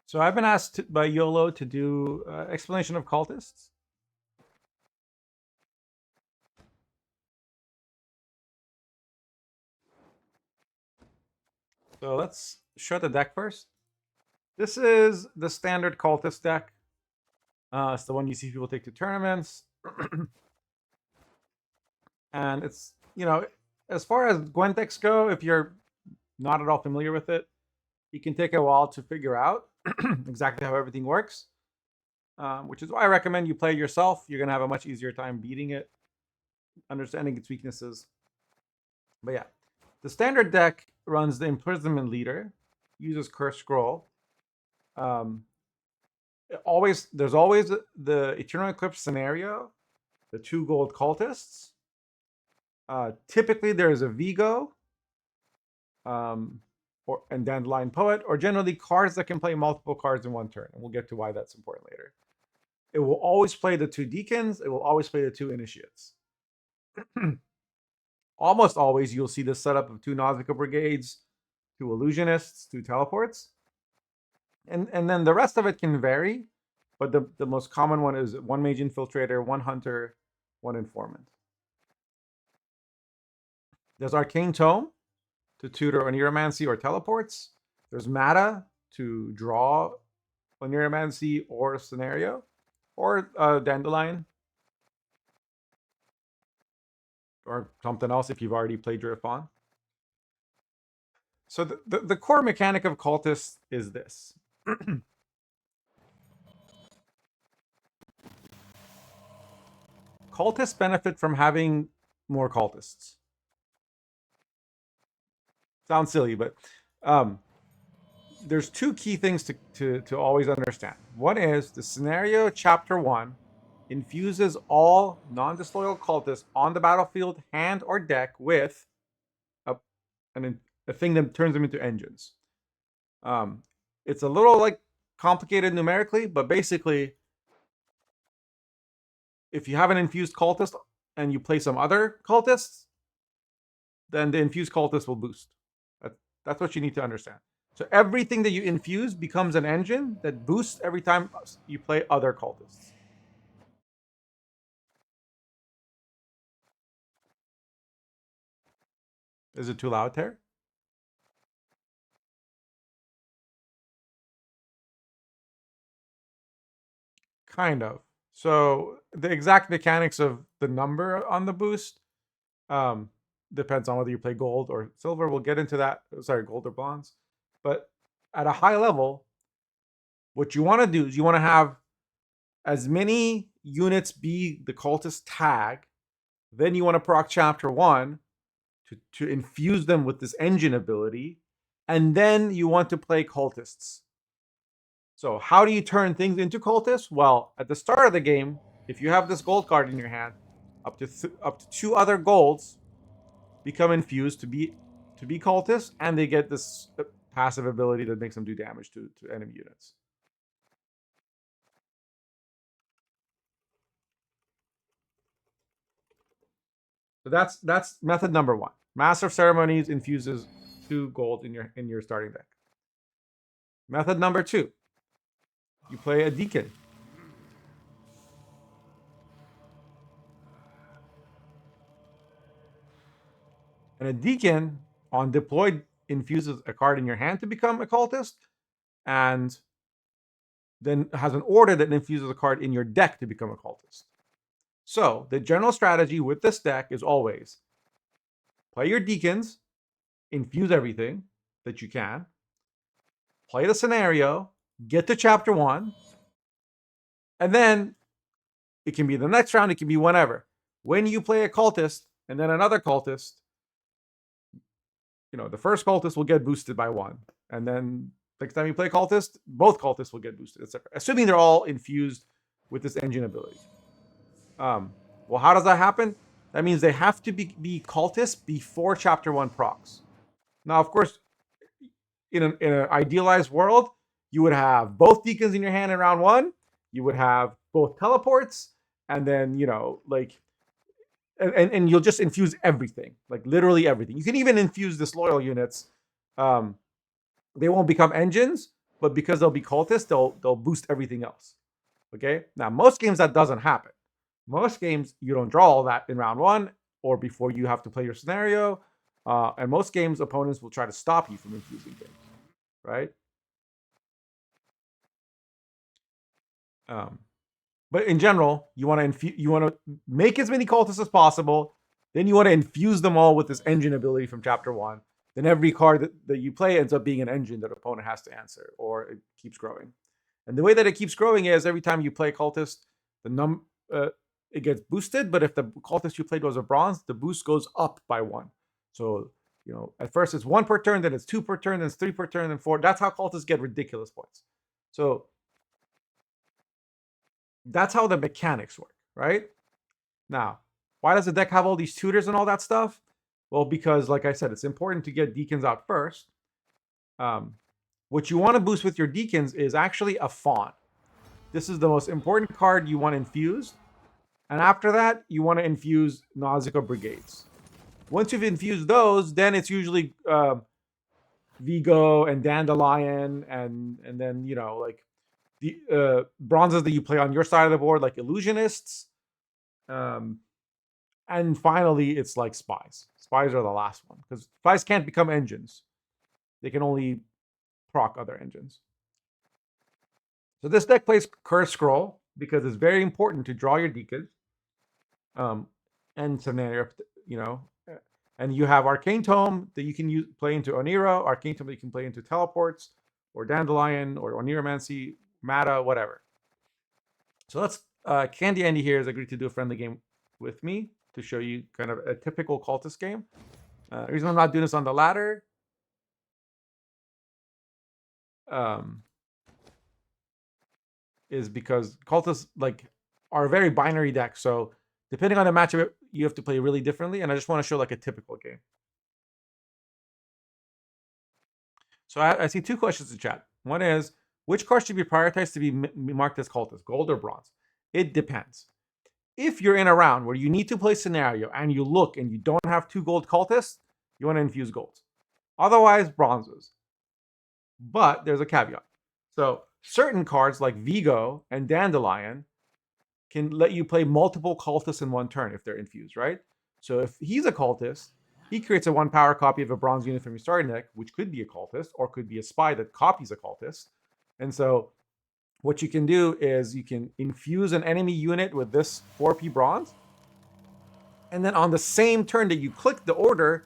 So I've been asked by YOLO to do explanation of cultists. So let's show the deck first. This is the standard cultist deck. It's the one you see people take to tournaments. And it's, as far as Gwent decks go, if you're not at all familiar with it, it can take a while to figure out exactly how everything works. Which is why I recommend you play yourself. You're going to have a much easier time beating it, understanding its weaknesses. But yeah, the standard deck runs the Imprisonment Leader, uses Curse Scroll. There's always the Eternal Eclipse scenario, the 2 gold cultists. Typically, there's a Vigo, and Dandelion Poet, or generally cards that can play multiple cards in one turn. And we'll get to why that's important later. It will always play the 2 Deacons. It will always play the 2 Initiates. Almost always, you'll see the setup of 2 Nausicaa Brigades, 2 Illusionists, 2 Teleports. And then the rest of it can vary, but the most common one is 1 Mage Infiltrator, 1 Hunter, 1 Informant. There's Arcane Tome to tutor Oneiromancy or Teleports. There's Mana to draw Oneiromancy or Scenario, or Dandelion, or something else if you've already played Driftbond. So the core mechanic of Cultists is this. Cultists benefit from having more cultists. Sounds silly, but there's 2 key things to always understand. One is the scenario chapter 1 infuses all non-disloyal cultists on the battlefield, hand or deck, with a thing that turns them into engines. It's a little complicated numerically, but basically, if you have an infused cultist and you play some other cultists, then the infused cultist will boost. That's what you need to understand. So everything that you infuse becomes an engine that boosts every time you play other cultists. Is it too loud, Ter? Kind of. So the exact mechanics of the number on the boost depends on whether you play gold or silver. We'll get into that. Sorry, gold or bronze. But at a high level, what you want to do is you want to have as many units be the cultist tag. Then you want to proc chapter 1 to infuse them with this engine ability. And then you want to play cultists. So how do you turn things into cultists? Well, at the start of the game, if you have this gold card in your hand, up to 2 other golds become infused to be cultists, and they get this passive ability that makes them do damage to enemy units. So that's method number 1. Master of Ceremonies infuses 2 gold in your starting deck. Method number 2. You play a Deacon. And a Deacon, on deployed, infuses a card in your hand to become a cultist, and then has an order that infuses a card in your deck to become a cultist. So the general strategy with this deck is always play your Deacons, infuse everything that you can, play the scenario, get to chapter 1, and then it can be the next round, it can be whenever. When you play a cultist and then another cultist, the first cultist will get boosted by 1. And then next time you play cultist, both cultists will get boosted, etc. Assuming they're all infused with this engine ability. Well, how does that happen? That means they have to be cultists before chapter 1 procs. Now, of course, in an idealized world, you would have both Deacons in your hand in round 1. You would have both teleports, and then and you'll just infuse everything, like literally everything. You can even infuse disloyal units. They won't become engines, but because they'll be cultists, they'll boost everything else. Okay. Now most games that doesn't happen. Most games you don't draw all that in round one or before you have to play your scenario. And most games opponents will try to stop you from infusing things, right? But in general, you want to make as many cultists as possible. Then you want to infuse them all with this engine ability from chapter one. Then every card that you play ends up being an engine that opponent has to answer, or it keeps growing. And the way that it keeps growing is every time you play cultist, it gets boosted. But if the cultist you played was a bronze, the boost goes up by one. So at first it's 1 per turn, then it's 2 per turn, then it's 3 per turn, then 4. That's how cultists get ridiculous points. So that's how the mechanics work, right? Now, why does the deck have all these tutors and all that stuff? Well, because like I said, it's important to get deacons out first. What you want to boost with your deacons is actually a fawn. This is the most important card you want infused. And after that, you want to infuse Nausicaa Brigades. Once you've infused those, then it's usually Vigo and Dandelion, and then like the bronzes that you play on your side of the board, like Illusionists. And finally, it's like Spies. Spies are the last one because Spies can't become engines; they can only proc other engines. So this deck plays Curse Scroll because it's very important to draw your deacons. And scenario, and you have Arcane Tome that you can play into Onira, Arcane Tome that you can play into Teleports, or Dandelion, or Oniromancy, Mata, whatever. So let's, Candy Andy here has agreed to do a friendly game with me to show you kind of a typical cultist game. The reason I'm not doing this on the ladder is because cultists are a very binary deck. So depending on the matchup, you have to play really differently. And I just want to show like a typical game. So I see 2 questions in chat. One is, which card should be prioritized to be marked as cultist, gold or bronze? It depends. If you're in a round where you need to play scenario and you look and you don't have 2 gold cultists, you want to infuse golds. Otherwise, bronzes. But there's a caveat. So certain cards like Vigo and Dandelion can let you play multiple cultists in one turn if they're infused, right? So if he's a cultist, he creates a 1 power copy of a bronze unit from your starting deck, which could be a cultist or could be a spy that copies a cultist. And so what you can do is you can infuse an enemy unit with this 4P bronze, and then on the same turn that you click the order,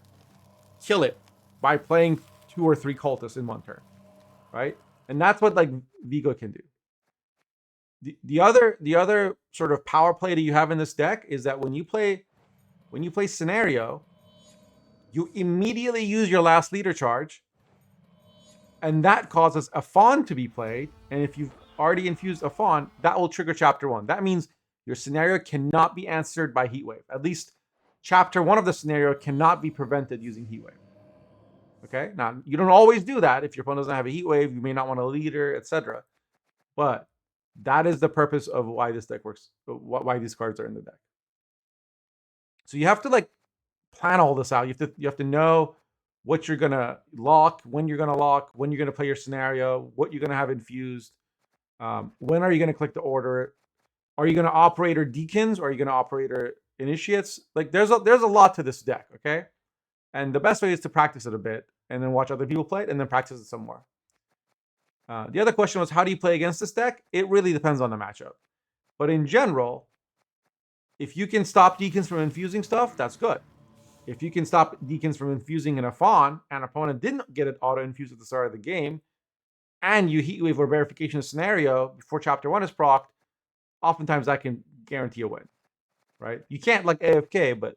kill it by playing 2 or 3 cultists in one turn, right? And that's what Vigo can do. The other sort of power play that you have in this deck is that when you play scenario, you immediately use your last leader charge, and that causes a fawn to be played. And if you've already infused a fawn, that will trigger chapter 1. That means your scenario cannot be answered by Heatwave. At least chapter 1 of the scenario cannot be prevented using Heatwave. Okay, now you don't always do that. If your opponent doesn't have a Heatwave, you may not want a leader, etc. But that is the purpose of why this deck works, why these cards are in the deck. So you have to plan all this out. You have to know what you're gonna lock, when you're gonna play your scenario, what you're gonna have infused, when are you gonna click the order, are you gonna operator deacons, or are you gonna operator initiates? There's a lot to this deck, okay? And the best way is to practice it a bit and then watch other people play it and then practice it some more. The other question was, how do you play against this deck? It really depends on the matchup. But in general, if you can stop deacons from infusing stuff, that's good. If you can stop deacons from infusing in a fawn, and opponent didn't get it auto-infused at the start of the game, and you Heatwave or verification scenario before chapter 1 is procced, oftentimes that can guarantee a win, right? You can't AFK, but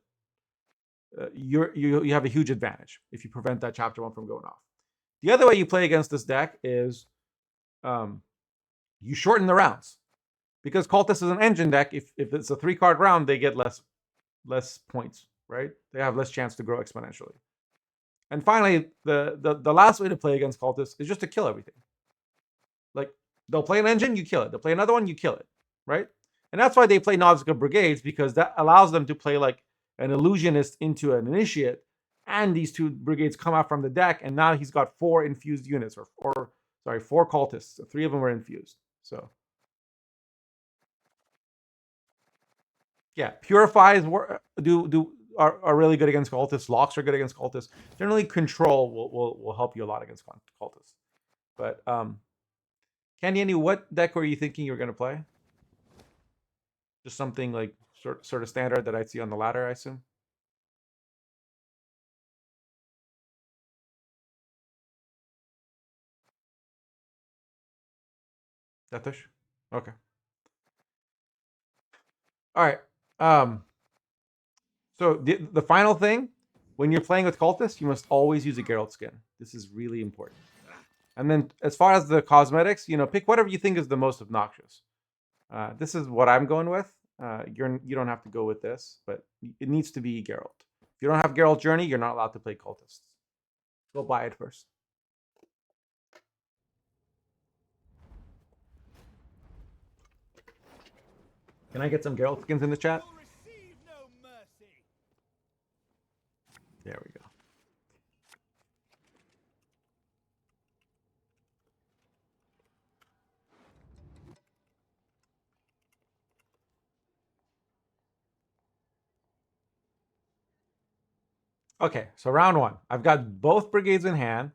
you have a huge advantage if you prevent that chapter 1 from going off. The other way you play against this deck is you shorten the rounds. Because Cultist is an engine deck, if it's a 3-card round, they get less points, right? They have less chance to grow exponentially. And finally, the last way to play against Cultists is just to kill everything. They'll play an engine, you kill it. They'll play another one, you kill it, right? And that's why they play Nausicaa Brigades, because that allows them to play an Illusionist into an Initiate, and these 2 brigades come out from the deck, and now he's got 4 infused units, or Sorry, 4 cultists. 3 of them were infused. So yeah, purifies are really good against cultists. Locks are good against cultists. Generally, control will help you a lot against cultists. But Candy, what deck were you thinking you were going to play? Just something like sort of standard that I see on the ladder, I assume. Deathish? Okay. All right. So the final thing, when you're playing with cultists, you must always use a Geralt skin. This is really important. And then as far as the cosmetics, pick whatever you think is the most obnoxious. This is what I'm going with. You don't have to go with this, but it needs to be Geralt. If you don't have Geralt Journey, you're not allowed to play cultists. Go buy it first. Can I get some Geralt skins in the chat? There we go. Okay, so round 1. I've got both brigades in hand.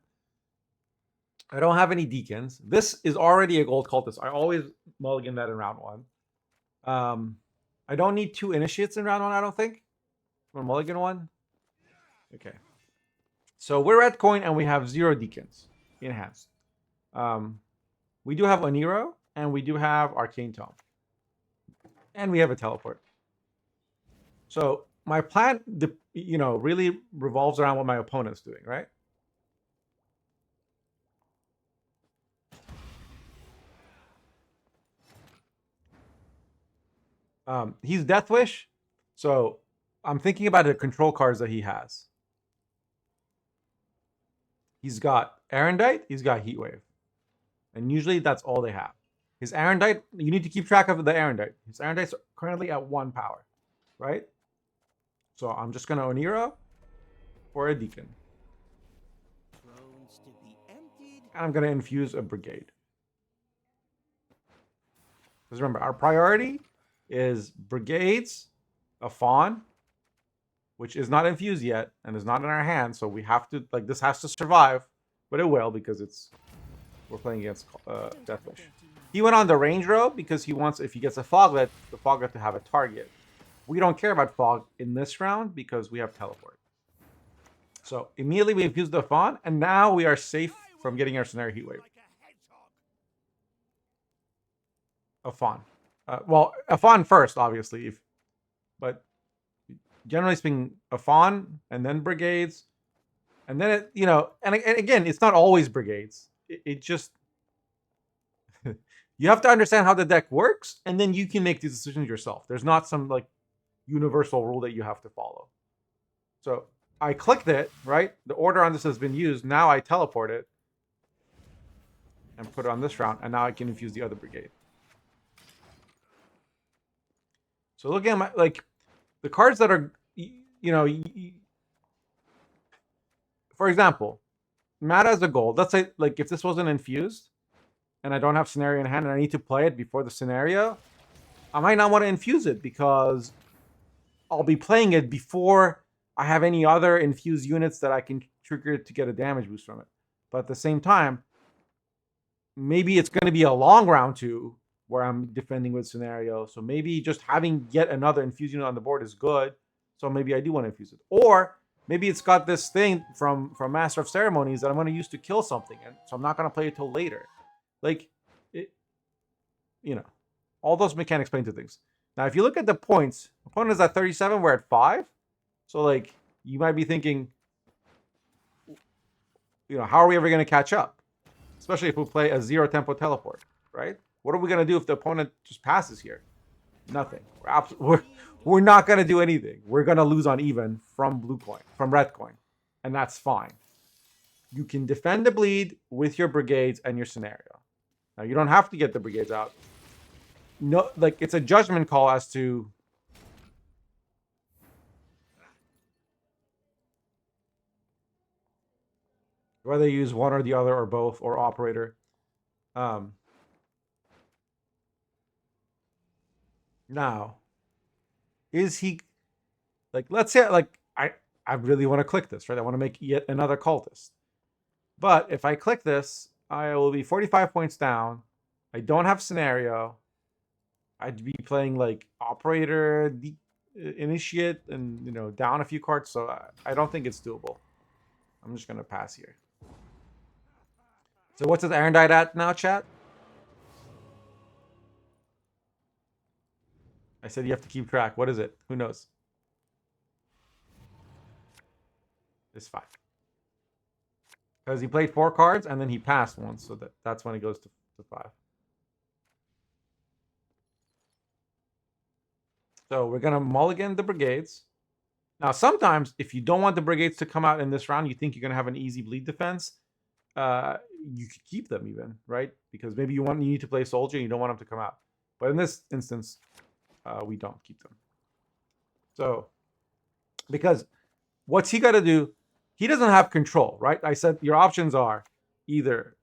I don't have any deacons. This is already a gold cultist. I always mulligan that in round 1. I don't need 2 initiates in round 1, I don't think. I'm mulligan 1. Okay. So we're at coin and we have 0 deacons in hands. We do have Oniro and we do have Arcane Tome. And we have a teleport. So my plan, really revolves around what my opponent's doing, right? He's Death Wish, so I'm thinking about the control cards that he has. He's got Erendite, he's got Heatwave. And usually that's all they have. His Erendite, you need to keep track of the Erendite. His Erendite's currently at 1 power, right? So I'm just going to Oniro for a Deacon. And I'm going to infuse a Brigade. Because remember, our priority is Brigades, a Fawn, which is not infused yet and is not in our hands. So we have to, this has to survive, but it will because we're playing against Deathwish. He went on the range row because he wants, if he gets a Foglet, the Foglet to have a target. We don't care about Fog in this round because we have Teleport. So immediately we infuse the Fawn, and now we are safe from getting our Scenario Heatwave. A Fawn. Well, a Fawn first, obviously. But generally speaking, a Fawn, and then Brigades. And then, and again, it's not always Brigades. It just... you have to understand how the deck works, and then you can make these decisions yourself. There's not some, universal rule that you have to follow. So I clicked it, right? The order on this has been used. Now I teleport it and put it on this round, and now I can infuse the other brigade. So looking at my, the cards that are, for example, Mata as a gold. Let's say, if this wasn't infused, and I don't have scenario in hand, and I need to play it before the scenario, I might not want to infuse it because I'll be playing it before I have any other infused units that I can trigger to get a damage boost from it. But at the same time, maybe it's going to be a long round 2 where I'm defending with scenario. So maybe just having yet another infused unit on the board is good. So maybe I do want to infuse it. Or maybe it's got this thing from Master of Ceremonies that I'm going to use to kill something. And so I'm not going to play it till later. All those mechanics play into things. Now, if you look at the points, opponent is at 37, we're at 5. So, you might be thinking, how are we ever going to catch up? Especially if we play a 0 tempo teleport, right? What are we going to do if the opponent just passes here? Nothing. We're not going to do anything. We're going to lose on even from red coin. And that's fine. You can defend the bleed with your brigades and your scenario. Now, you don't have to get the brigades out. No, it's a judgment call as to whether you use one or the other or both or operator. Now, is he like? Let's say like I really want to click this, right? I want to make yet another cultist. But if I click this, I will be 45 points down. I don't have scenario. I'd be playing like operator, initiate, and down a few cards. So I don't think it's doable. I'm just gonna pass here. So what's his Erendite at now, chat? I said you have to keep track. What is it? Who knows? It's 5. Because he played 4 cards and then he passed once, so that's when he goes to 5. So we're gonna mulligan the brigades. Now, sometimes if you don't want the brigades to come out in this round, you think you're gonna have an easy bleed defense. You could keep them even, right? Because maybe you need to play soldier and you don't want them to come out. But in this instance, we don't keep them. So, because what's he got to do? He doesn't have control, right? I said your options are either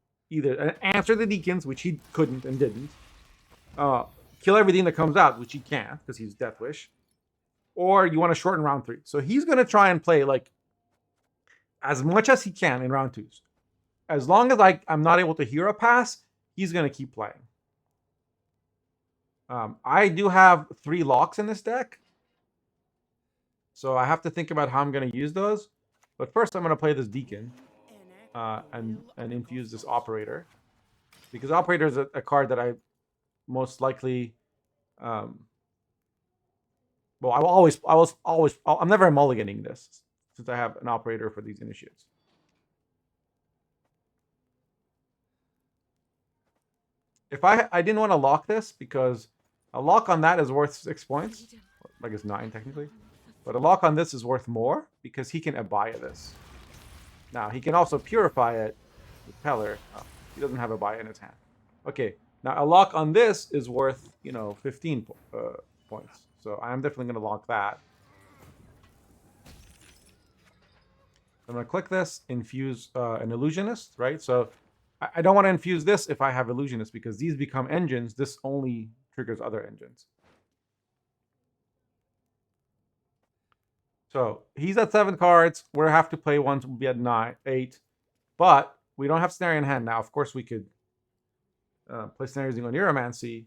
answer the deacons, which he couldn't and didn't, kill everything that comes out, which he can't because he's Death Wish, or you want to shorten round 3. So he's going to try and play like as much as he can in round 2s. As long as I'm not able to hear a pass, he's going to keep playing. I do have 3 locks in this deck, so I have to think about how I'm going to use those. But first, I'm going to play this Deacon and infuse this Operator, because Operator is a card that I most likely, well, I'm never mulliganing this since I have an Operator for these initiates. If I didn't want to lock this, because a lock on that is worth 6 points. I guess 9 technically. But a lock on this is worth more because he can Abaya this. Now, he can also purify it with Peller. Oh, he doesn't have Abaya in his hand. Okay, now a lock on this is worth, 15 points. So I'm definitely going to lock that. I'm going to click this, infuse an Illusionist, right? So I don't want to infuse this if I have Illusionist, because these become engines. This only triggers other engines. So he's at 7 cards. We have to play one to be at 8. But we don't have Scenario in hand now. Of course, we could play Scenario using Neuromancy.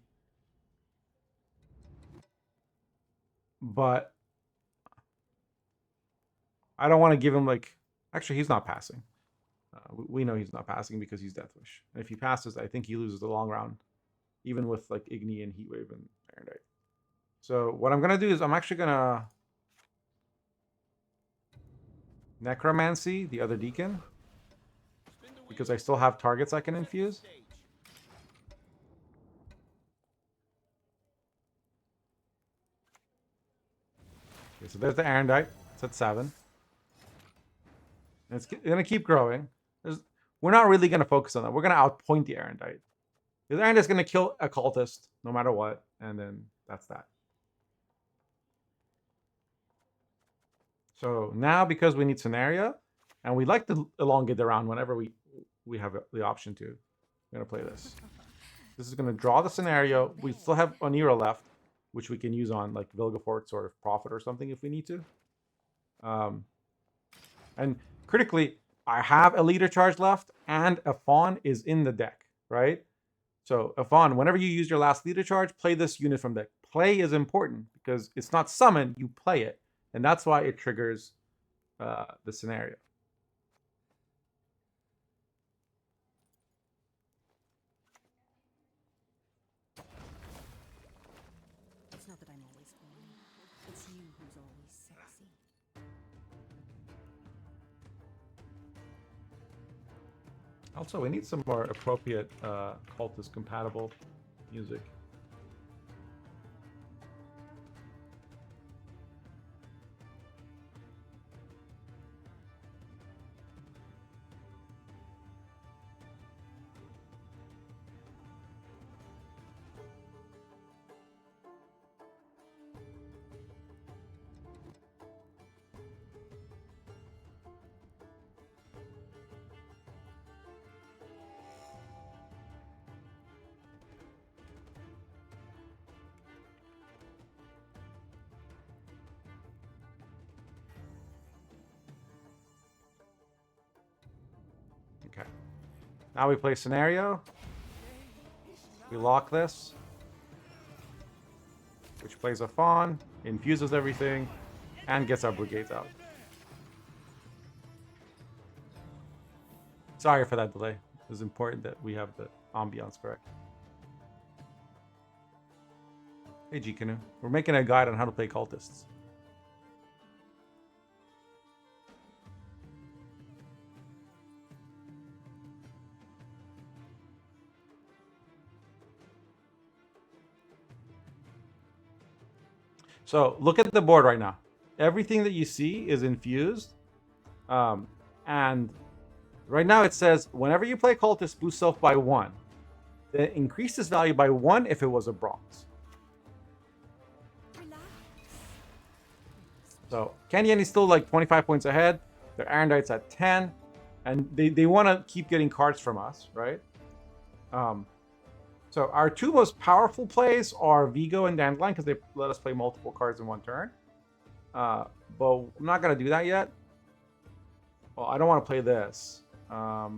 But I don't want to give him like... Actually, he's not passing. We know he's not passing because he's Death Wish. And if he passes, I think he loses the long round, even with like Igni and Heatwave and Erendite. So what I'm going to do is I'm actually going to Necromancy the other Deacon, because I still have targets I can infuse. Okay, so there's the Erendite. It's at 7. And it's going to keep growing. We're not really going to focus on that. We're going to outpoint the Erendite. The Erendite's going to kill a cultist no matter what, and then that's that. So now, because we need scenario, and we like to elongate the round whenever we have the option to, we're going to play this. This is going to draw the scenario. We still have Onira left, which we can use on like Vilgefortz or Prophet or something if we need to. And critically, I have a leader charge left, and a Fawn is in the deck, right? So a Fawn, whenever you use your last leader charge, play this unit from deck. Play is important because it's not summon, you play it. And that's why it triggers the scenario. It's not that I'm always horny. It's you who's always sexy. Also, we need some more appropriate cultist compatible music. Okay. Now we play scenario. We lock this, which plays a fawn, infuses everything, and gets our brigades out. Sorry for that delay. It was important that we have the ambiance correct. Hey, G-Canoe. We're making a guide on how to play cultists. So look at the board right now. Everything that you see is infused. And right now it says, whenever you play cultist, boost self by 1. Then increase this value by 1 if it was a bronze. So Canyon is still like 25 points ahead. Their Arendite's at 10. And they want to keep getting cards from us, right? So our two most powerful plays are Vigo and Dandelion because they let us play multiple cards in one turn. But I'm not going to do that yet. Well, I don't want to play this. I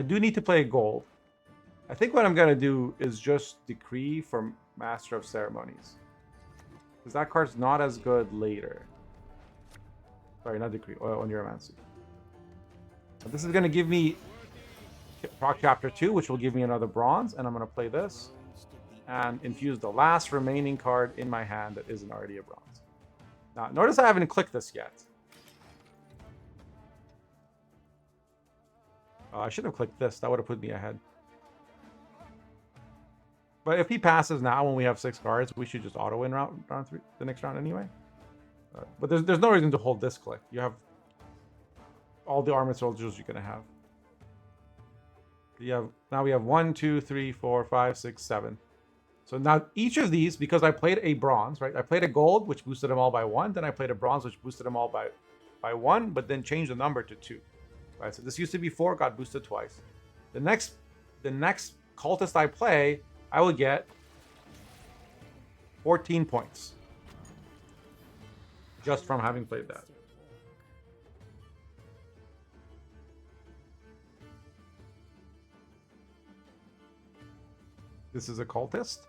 do need to play gold. I think what I'm going to do is just Decree for Master of Ceremonies. Because that card's not as good later. Sorry, not Decree. On Neuromancy. This is going to give me Proc Chapter 2, which will give me another bronze. And I'm going to play this. And infuse the last remaining card in my hand that isn't already a bronze. Now, notice I haven't clicked this yet. I should have clicked this. That would have put me ahead. But if he passes now when we have 6 cards, we should just auto-win round 3, the next round anyway. But there's no reason to hold this click. You have all the armored soldiers you're going to have. Now we have 1, 2, 3, 4, 5, 6, 7. So now each of these, because I played a bronze, right? I played a gold, which boosted them all by 1. Then I played a bronze, which boosted them all by 1, but then changed the number to 2. Right? So this used to be 4, got boosted twice. The next cultist I play, I will get 14 points. Just from having played that. This is a cultist.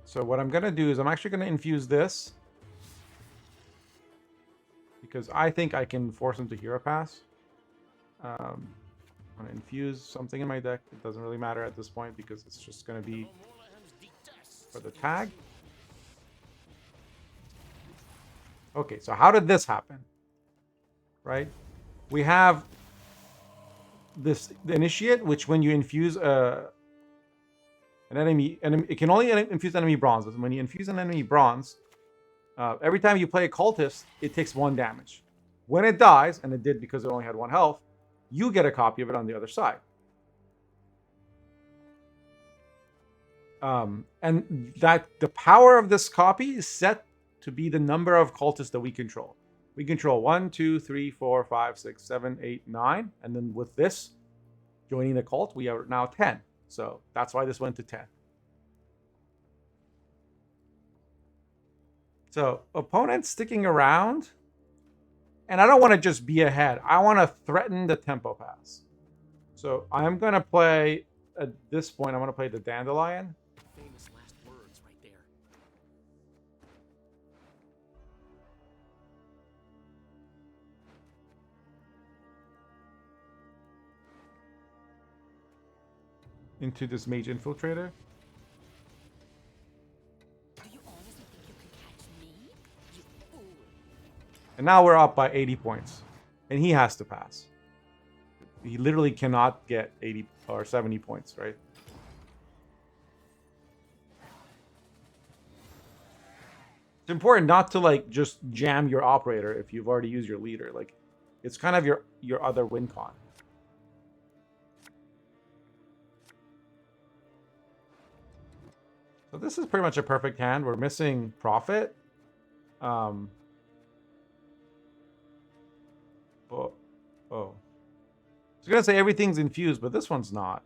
So what I'm going to do is I'm actually going to infuse this. Because I think I can force him to hero pass. I'm going to infuse something in my deck. It doesn't really matter at this point because it's just going to be for the tag. Okay, so how did this happen? Right? We have the initiate, which when you infuse an enemy, it can only infuse enemy bronze. When you infuse an enemy bronze, every time you play a cultist, it takes 1 damage. When it dies, and it did because it only had 1 health, you get a copy of it on the other side. And that the power of this copy is set to be the number of cultists that we control. We control 1, 2, 3, 4, 5, 6, 7, 8, 9. And then with this, joining the cult, we are now 10. So that's why this went to 10. So opponents sticking around. And I don't want to just be ahead. I want to threaten the tempo pass. So I'm going to play, at this point, I'm going to play the Dandelion. Famous last words right there. Into this Mage Infiltrator. Do you honestly think you can catch me? You fool. And now we're up by 80 points. And he has to pass. He literally cannot get 80 or 70 points, right? It's important not to like just jam your operator if you've already used your leader. Like, it's kind of your other win con. So this is pretty much a perfect hand. We're missing profit. Oh. I was going to say everything's infused, but this one's not.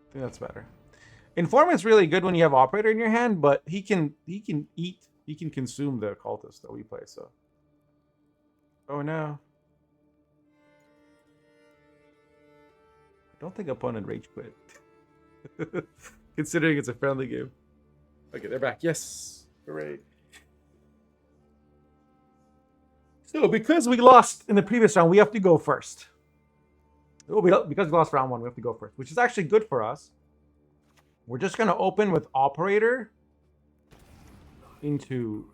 I think that's better. Informant's really good when you have Operator in your hand, but he can consume the Cultist that we play, so. Oh no. I don't think opponent rage quit. Considering it's a friendly game. Okay, they're back. Yes. Hooray. So because we lost in the previous round, we have to go first. Because we lost round 1, we have to go first, which is actually good for us. We're just going to open with Operator into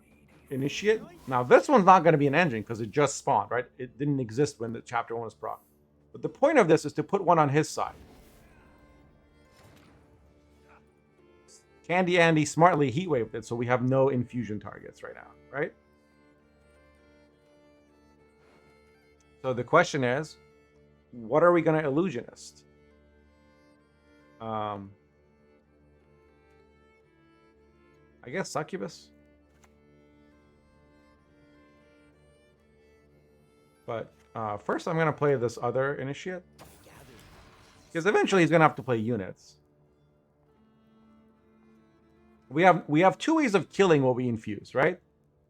Initiate. Now, this one's not going to be an engine because it just spawned, right? It didn't exist when the Chapter 1 was proc. But the point of this is to put one on his side. Candy Andy smartly heat waved it, so we have no infusion targets right now, right? So the question is, what are we going to illusionist? I guess Succubus. But first I'm going to play this other Initiate. Because eventually he's going to have to play units. We have 2 ways of killing what we infuse, right?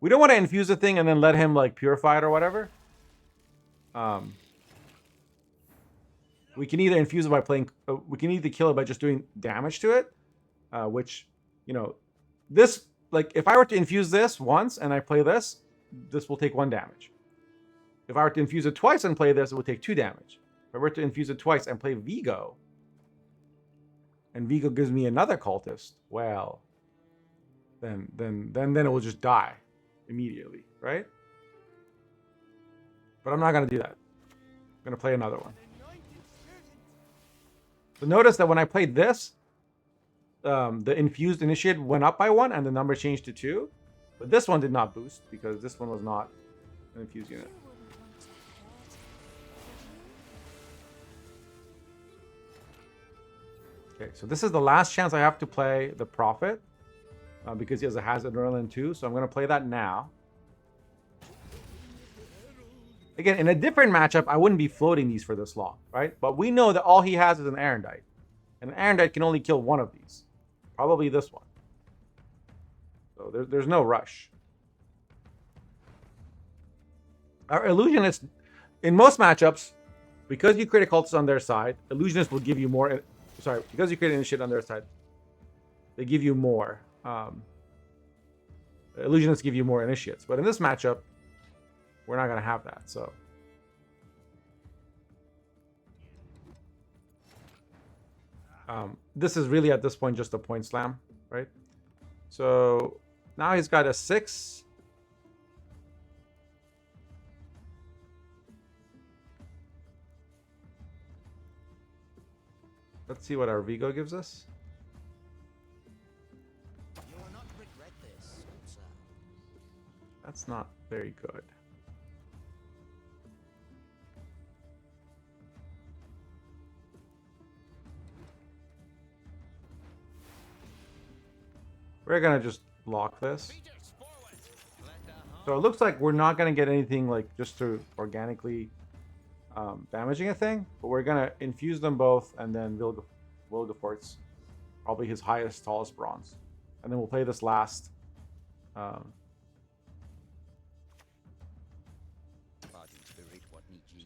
We don't want to infuse a thing and then let him like purify it or whatever. We can either infuse it by playing. We can either kill it by just doing damage to it, which, you know, this, like if I were to infuse this once and I play this, this will take 1 damage. If I were to infuse it twice and play this, it would take 2 damage. If I were to infuse it twice and play Vigo, and Vigo gives me another Cultist, well, then it will just die immediately, right? But I'm not gonna do that. I'm gonna play another one. So notice that when I played this, the infused Initiate went up by 1 and the number changed to 2. But this one did not boost because this one was not an infused unit. Okay, so this is the last chance I have to play the Prophet because he has a Hazard Adrenaline too. So I'm going to play that now. Again, in a different matchup, I wouldn't be floating these for this long, right? But we know that all he has is an Erendite. And an Erendite can only kill one of these. Probably this one. So there's no rush. Our Illusionist, in most matchups, because you create a Cultist on their side, Illusionist will give you more. Sorry, because you create an Initiate on their side, they give you more. Illusionists give you more Initiates. But in this matchup, we're not going to have that, so. This is really, at this point, just a point slam, right? So now he's got a 6. Let's see what our Vigo gives us. You will not regret this, sir. That's not very good. We're gonna just lock this. So it looks like we're not gonna get anything like just to organically damaging a thing, but we're gonna infuse them both and then Wilgefortz, probably his highest, tallest bronze, and then we'll play this last. So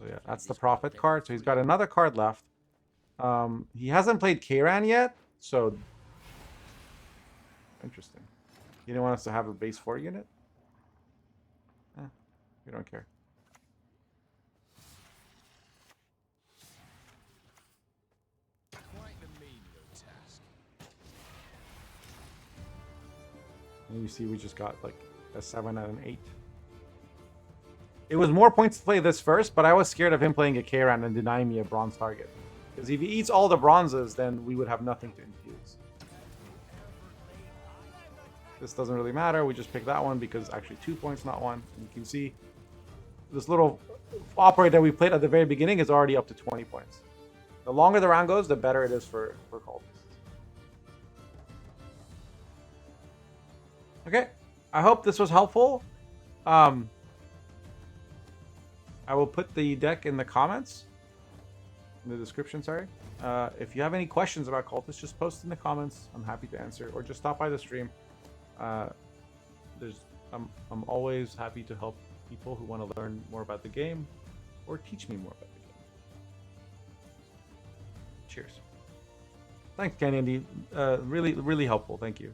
yeah, that's the Prophet card. So he's got another card left. He hasn't played Kairan yet, so interesting. You didn't want us to have a base 4 unit? We don't care. Quite the menial task. And you see we just got like a 7 and an 8. It was more points to play this first, but I was scared of him playing a Kairan and denying me a bronze target. Because if he eats all the bronzes, then we would have nothing to infuse. This doesn't really matter. We just pick that one because it's actually 2 points, not 1. And you can see this little operator that we played at the very beginning is already up to 20 points. The longer the round goes, the better it is for Cultists. Okay, I hope this was helpful. I will put the deck in the comments. in the description. Sorry. If you have any questions about Cultists, just post in the comments. I'm happy to answer, or just stop by the stream. There's I'm always happy to help people who want to learn more about the game, or teach me more about the game. Cheers. Thanks, Candy. Really, really helpful. Thank you.